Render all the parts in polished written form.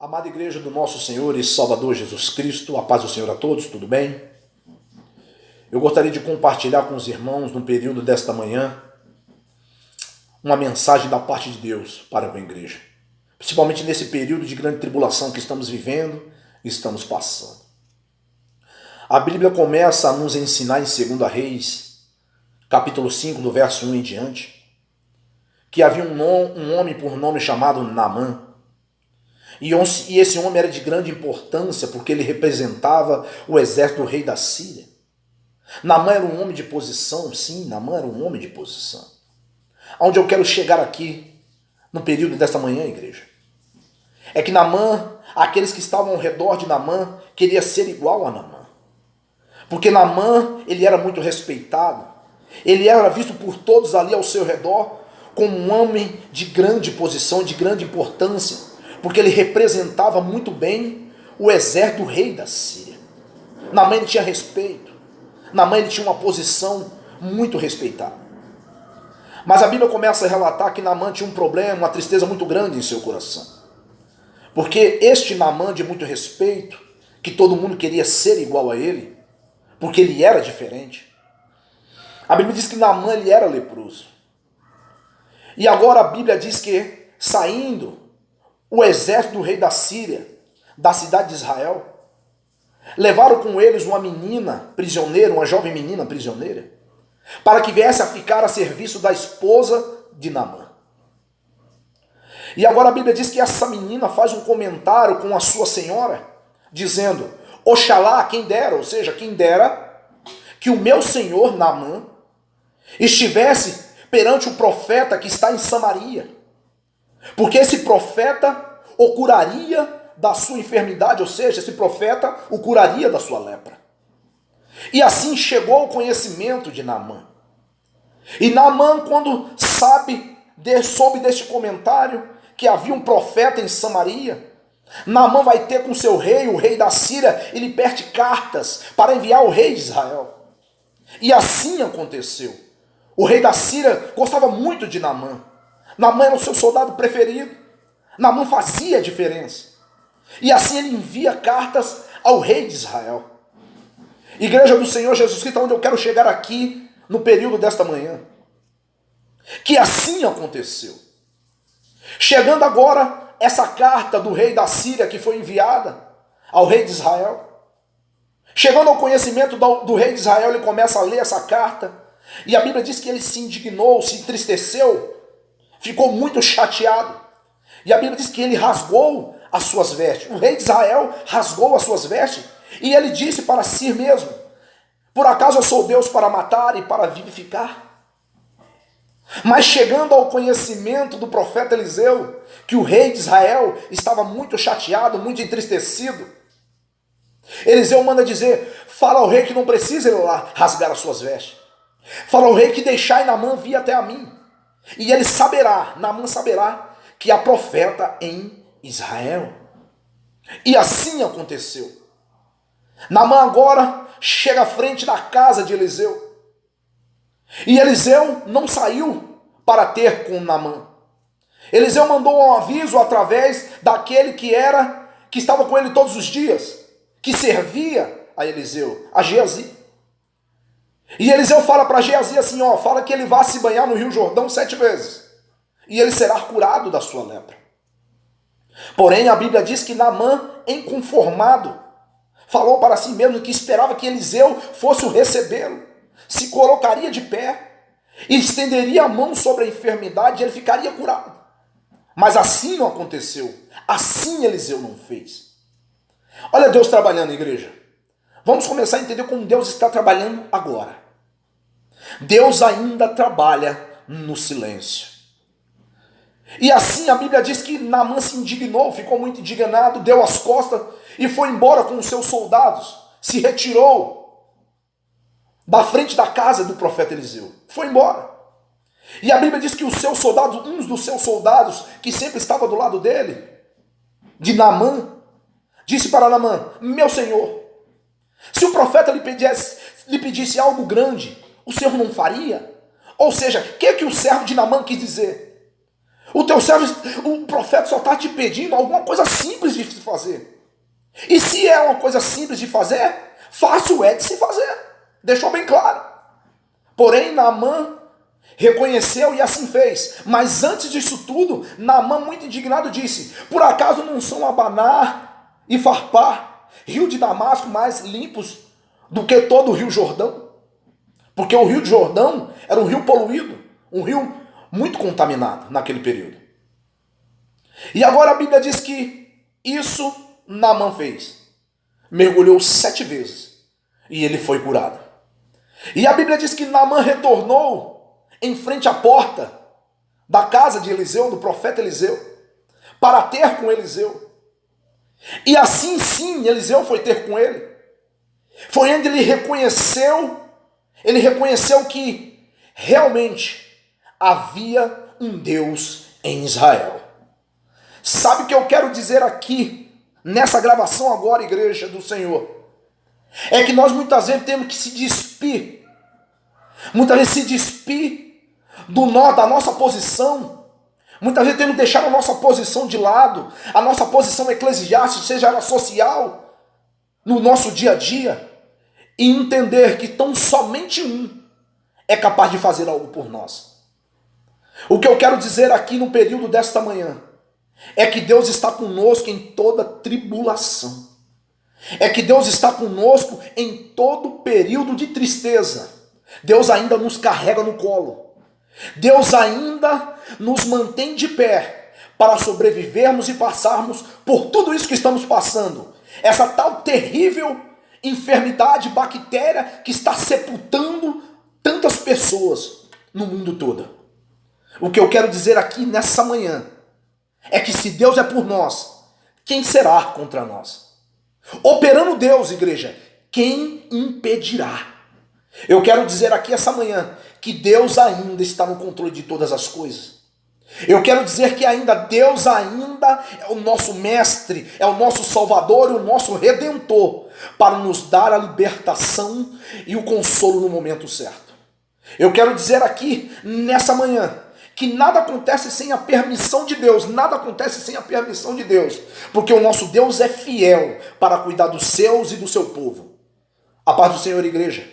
Amada igreja do nosso Senhor e Salvador Jesus Cristo, a paz do Senhor a todos, tudo bem? Eu gostaria de compartilhar com os irmãos, no período desta manhã, uma mensagem da parte de Deus para com a igreja. Principalmente nesse período de grande tribulação que estamos vivendo e estamos passando. A Bíblia começa a nos ensinar em 2 Reis, capítulo 5, do verso 1 em diante, que havia um homem por nome chamado Naamã. E esse homem era de grande importância porque ele representava o exército do rei da Síria. Naamã era um homem de posição, sim, Naamã era um homem de posição. Onde eu quero chegar aqui, no período desta manhã, igreja, é que Naamã, aqueles que estavam ao redor de Naamã, queria ser igual a Naamã. Porque Naamã, ele era muito respeitado, ele era visto por todos ali ao seu redor como um homem de grande posição, de grande importância, porque ele representava muito bem o exército do rei da Síria. Naamã ele tinha respeito, Naamã ele tinha uma posição muito respeitada. Mas a Bíblia começa a relatar que Naamã tinha um problema, uma tristeza muito grande em seu coração. Porque este Naamã de muito respeito, que todo mundo queria ser igual a ele, porque ele era diferente. A Bíblia diz que Naamã ele era leproso. E agora a Bíblia diz que, saindo o exército do rei da Síria, da cidade de Israel, levaram com eles uma menina prisioneira, uma jovem menina prisioneira, para que viesse a ficar a serviço da esposa de Naamã. E agora a Bíblia diz que essa menina faz um comentário com a sua senhora, dizendo: Oxalá, quem dera, ou seja, quem dera que o meu senhor Naamã estivesse perante o profeta que está em Samaria, porque esse profeta o curaria da sua enfermidade, ou seja, esse profeta o curaria da sua lepra. E assim chegou ao conhecimento de Naamã. E Naamã, quando soube deste comentário, que havia um profeta em Samaria, Naamã vai ter com seu rei, o rei da Síria, e lhe pede cartas para enviar ao rei de Israel. E assim aconteceu. O rei da Síria gostava muito de Naamã. Naamã era o seu soldado preferido. Naamã fazia a diferença. E assim ele envia cartas ao rei de Israel. Igreja do Senhor Jesus Cristo, onde eu quero chegar aqui no período desta manhã. Que assim aconteceu. Chegando agora essa carta do rei da Síria que foi enviada ao rei de Israel. Chegando ao conhecimento do rei de Israel, ele começa a ler essa carta. E a Bíblia diz que ele se indignou, se entristeceu, ficou muito chateado. E a Bíblia diz que ele rasgou as suas vestes. O rei de Israel rasgou as suas vestes. E ele disse para si mesmo: por acaso eu sou Deus para matar e para vivificar? Mas chegando ao conhecimento do profeta Eliseu, que o rei de Israel estava muito chateado, muito entristecido, Eliseu manda dizer: fala ao rei que não precisa ir lá rasgar as suas vestes. Fala ao rei que deixai Naamã vir até a mim. E ele saberá, Naamã saberá, que há profeta em Israel. E assim aconteceu. Naamã agora chega à frente da casa de Eliseu. E Eliseu não saiu para ter com Naamã. Eliseu mandou um aviso através daquele que estava com ele todos os dias, que servia a Eliseu, a Geazi. E Eliseu fala para Geazi assim: fala que ele vá se banhar no Rio Jordão 7 vezes, e ele será curado da sua lepra. Porém, a Bíblia diz que Naamã, inconformado, falou para si mesmo que esperava que Eliseu fosse o recebê-lo, se colocaria de pé, e estenderia a mão sobre a enfermidade e ele ficaria curado. Mas assim não aconteceu, assim Eliseu não fez. Olha Deus trabalhando, igreja. Vamos começar a entender como Deus está trabalhando agora. Deus ainda trabalha no silêncio. E assim a Bíblia diz que Naamã se indignou, ficou muito indignado, deu as costas e foi embora com os seus soldados. Se retirou da frente da casa do profeta Eliseu. Foi embora. E a Bíblia diz que os seus soldados, um dos seus soldados, que sempre estava do lado dele, de Naamã, disse para Naamã: meu senhor, se o profeta lhe pedisse algo grande, o senhor não faria? Ou seja, o que o servo de Naamã quis dizer? O teu servo, o profeta só está te pedindo alguma coisa simples de se fazer. E se é uma coisa simples de fazer, fácil é de se fazer. Deixou bem claro. Porém, Naamã reconheceu e assim fez. Mas antes disso tudo, Naamã, muito indignado, disse: por acaso não são Abaná e Farpar, rio de Damasco, mais limpos do que todo o rio Jordão? Porque o rio Jordão era um rio poluído, um rio muito contaminado naquele período. E agora a Bíblia diz que isso Naamã fez. Mergulhou 7 vezes e ele foi curado. E a Bíblia diz que Naamã retornou em frente à porta da casa de Eliseu, do profeta Eliseu, para ter com Eliseu. E assim sim, Eliseu foi ter com ele. Foi onde ele reconheceu que realmente havia um Deus em Israel. Sabe o que eu quero dizer aqui, nessa gravação agora, igreja do Senhor? É que nós muitas vezes temos que se despir. Muitas vezes se despir da nossa posição. Muitas vezes temos que deixar a nossa posição de lado, a nossa posição eclesiástica, seja ela social, no nosso dia a dia, e entender que tão somente um é capaz de fazer algo por nós. O que eu quero dizer aqui no período desta manhã é que Deus está conosco em toda tribulação. É que Deus está conosco em todo período de tristeza. Deus ainda nos carrega no colo. Deus ainda nos mantém de pé para sobrevivermos e passarmos por tudo isso que estamos passando. Essa tal terrível enfermidade, bactéria que está sepultando tantas pessoas no mundo todo. O que eu quero dizer aqui nessa manhã é que se Deus é por nós, quem será contra nós? Operando Deus, igreja, quem impedirá? Eu quero dizer aqui essa manhã que Deus ainda está no controle de todas as coisas. Eu quero dizer que Deus ainda é o nosso mestre, é o nosso salvador e o nosso redentor, para nos dar a libertação e o consolo no momento certo. Eu quero dizer aqui nessa manhã que nada acontece sem a permissão de Deus, nada acontece sem a permissão de Deus, porque o nosso Deus é fiel para cuidar dos seus e do seu povo. A paz do Senhor, igreja.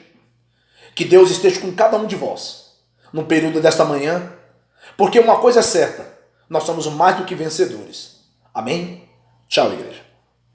Que Deus esteja com cada um de vós no período desta manhã, porque uma coisa é certa, nós somos mais do que vencedores. Amém? Tchau, igreja.